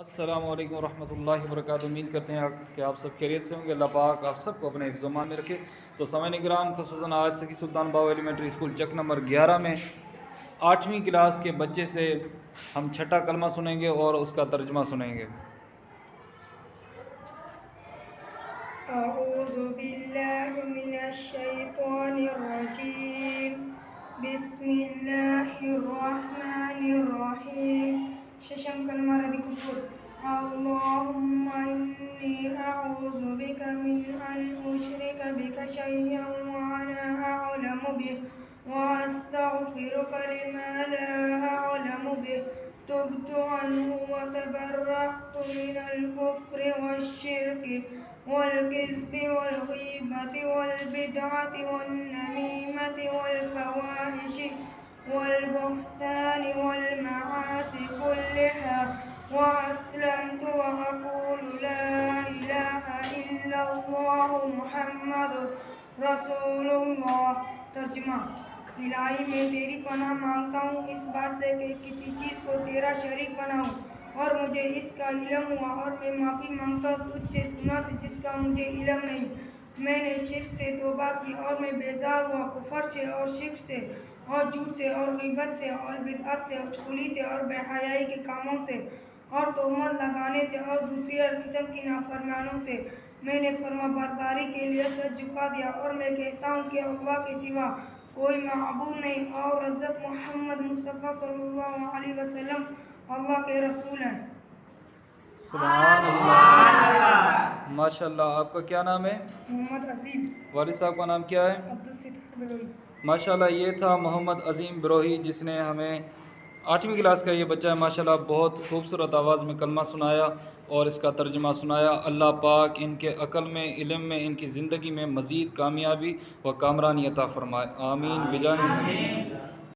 السلام علیکم ورحمۃ اللہ وبرکاتہ۔ امید کرتے ہیں کہ آپ سب خیریت سے ہوں گے۔ اللہ پاک آپ سب کو اپنے حفظ و امان میں رکھے۔ تو سامعین کرام، خصوصاً آج سکی سلطان باہو ایلیمنٹری اسکول چک نمبر 11 میں 8ویں کلاس کے بچے سے ہم چھٹا کلمہ سنیں گے اور اس کا ترجمہ سنیں گے۔ اعوذ باللہ من الشیطان الرجیم، بسم اللہ الرحمن الرحیم۔ ششم کلمہ ردی کفر۔ اللہم انی اعوذ بک من ان اشرک بک شیئا وانا اعلم به واستغفرک لما لا اعلم به، تبت عنه وتبرأت من الكفر والشرك والكذب والغیبة والبدعة والنميمة والفواحش والبهتان والمعاصي كلها، وأسلمت وأقول لا إله إلا الله محمد رسول اللہ۔ ترجمہ۔ الہی میں تیری پناہ مانگتا ہوں اس بات سے کہ کسی چیز کو تیرا شریک بناؤں اور مجھے اس کا علم ہوا، اور میں معافی مانگتا ہوں تجھ سے اس گناہ سے جس کا مجھے علم نہیں۔ میں نے شرک سے توبہ کی اور میں بیزار ہوا، کفر سے اور شرک سے اور جھوٹ سے اور غیبت سے اور بدعت سے اور چغلی سے اور بے حیائی کے کاموں سے اور تہمت لگانے سے اور دوسری ہر قسم کی نافرمانیوں سے۔ میں نے فرما برداری کے لیے سر جھکا دیا اور میں کہتا ہوں کہ اللہ کے سوا کوئی معبود نہیں، اور حضرت محمد مصطفیٰ صلی اللہ علیہ وسلم اللہ کے رسول ہیں۔ سبحان اللہ، ماشاء اللہ۔ آپ کا کیا نام ہے؟ محمد عظیم۔ والد صاحب کا نام کیا ہے؟ عبدالستار بلوئی۔ ماشاء اللہ، یہ تھا محمد عظیم بروہی، جس نے ہمیں 8ویں کلاس کا یہ بچہ ہے ماشاء اللہ بہت خوبصورت آواز میں کلمہ سنایا اور اس کا ترجمہ سنایا۔ اللہ پاک ان کے عقل میں، علم میں، ان کی زندگی میں مزید کامیابی و کامرانی عطا فرمائے، آمین بجاہ النبی۔